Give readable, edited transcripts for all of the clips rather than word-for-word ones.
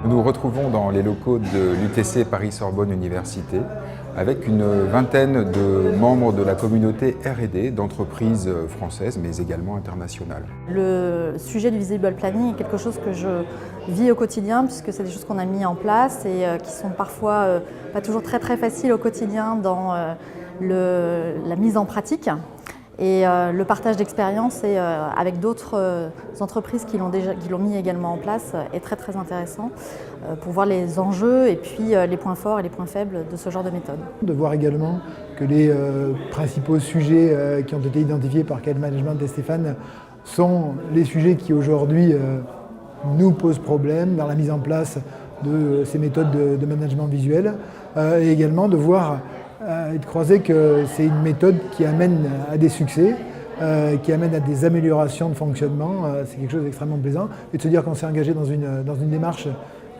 Nous nous retrouvons dans les locaux de l'UTC Paris-Sorbonne Université avec une vingtaine de membres de la communauté R&D d'entreprises françaises mais également internationales. Le sujet du Visible Planning est quelque chose que je vis au quotidien puisque c'est des choses qu'on a mis en place et qui sont parfois pas toujours très faciles au quotidien dans la mise en pratique. Et le partage d'expériences avec d'autres entreprises qui l'ont mis également en place est très intéressant pour voir les enjeux et puis les points forts et les points faibles de ce genre de méthode. De voir également que les principaux sujets qui ont été identifiés par Kyle Management et Stéphane sont les sujets qui aujourd'hui nous posent problème dans la mise en place de ces méthodes de management visuel et également de voir et de croiser que c'est une méthode qui amène à des succès, qui amène à des améliorations de fonctionnement. C'est quelque chose d'extrêmement plaisant. Et de se dire qu'on s'est engagé dans une démarche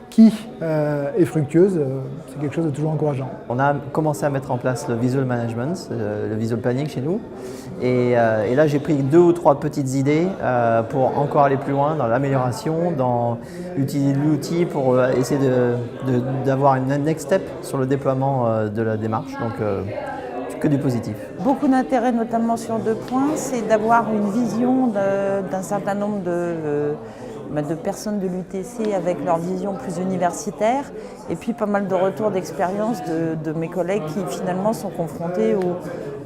qui est fructueuse, c'est quelque chose de toujours encourageant. On a commencé à mettre en place le visual management, le visual planning chez nous. Et là, j'ai pris 2 ou 3 petites idées pour encore aller plus loin dans l'amélioration, dans utiliser l'outil pour essayer d'avoir une next step sur le déploiement de la démarche. Donc, que du positif. Beaucoup d'intérêt, notamment sur 2 points, c'est d'avoir une vision d'un certain nombre de personnes de l'UTC avec leur vision plus universitaire et puis pas mal de retours d'expérience de mes collègues qui finalement sont confrontés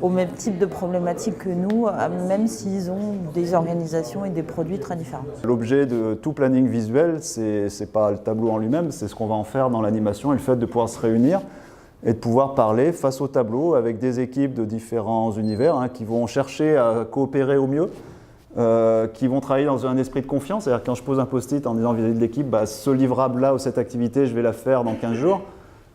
au même type de problématiques que nous, même s'ils ont des organisations et des produits très différents. L'objet de tout planning visuel, c'est pas le tableau en lui-même, c'est ce qu'on va en faire dans l'animation et le fait de pouvoir se réunir et de pouvoir parler face au tableau avec des équipes de différents univers qui vont chercher à coopérer au mieux. Qui vont travailler dans un esprit de confiance, c'est-à-dire quand je pose un post-it en disant vis-à-vis de l'équipe, ce livrable-là ou cette activité, je vais la faire dans 15 jours,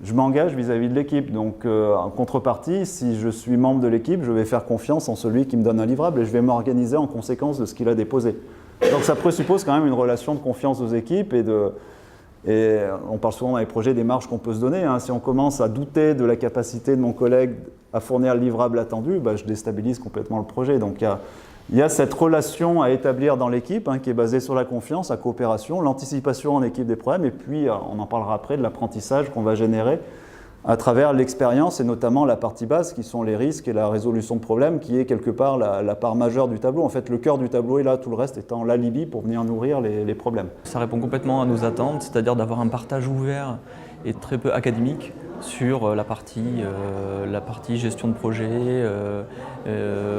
je m'engage vis-à-vis de l'équipe. Donc en contrepartie, si je suis membre de l'équipe, je vais faire confiance en celui qui me donne un livrable et je vais m'organiser en conséquence de ce qu'il a déposé. Donc ça présuppose quand même une relation de confiance aux équipes et on parle souvent dans les projets des marges qu'on peut se donner. Si on commence à douter de la capacité de mon collègue à fournir le livrable attendu, je déstabilise complètement le projet. Donc il y a cette relation à établir dans l'équipe qui est basée sur la confiance, la coopération, l'anticipation en équipe des problèmes et puis on en parlera après de l'apprentissage qu'on va générer à travers l'expérience et notamment la partie basse qui sont les risques et la résolution de problèmes qui est quelque part la part majeure du tableau. En fait, le cœur du tableau est là, tout le reste étant l'alibi pour venir nourrir les problèmes. Ça répond complètement à nos attentes, c'est-à-dire d'avoir un partage ouvert et très peu académique sur la partie gestion de projet,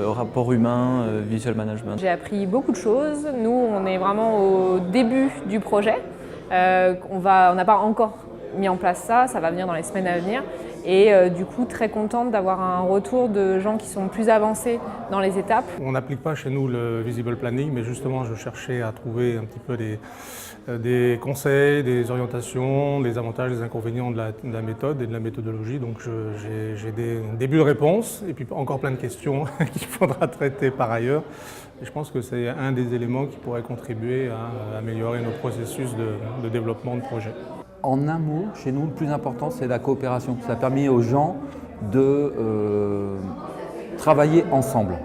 rapport humain, visual management. J'ai appris beaucoup de choses. Nous, on est vraiment au début du projet. On n'a pas encore mis en place ça va venir dans les semaines à venir. Et du coup, très contente d'avoir un retour de gens qui sont plus avancés dans les étapes. On n'applique pas chez nous le Visible Planning, mais justement, je cherchais à trouver un petit peu des conseils, des orientations, des avantages, des inconvénients de la méthode et de la méthodologie. Donc j'ai des débuts de réponse et puis encore plein de questions qu'il faudra traiter par ailleurs. Et je pense que c'est un des éléments qui pourrait contribuer à améliorer nos processus de développement de projet. En un mot, chez nous, le plus important, c'est la coopération. Ça a permis aux gens de travailler ensemble.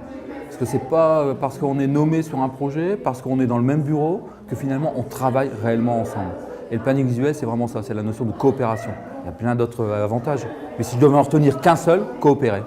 Parce que ce n'est pas parce qu'on est nommé sur un projet, parce qu'on est dans le même bureau, que finalement on travaille réellement ensemble. Et le planning visuel, c'est vraiment ça, c'est la notion de coopération. Il y a plein d'autres avantages. Mais si je devais en retenir qu'un seul, coopérer.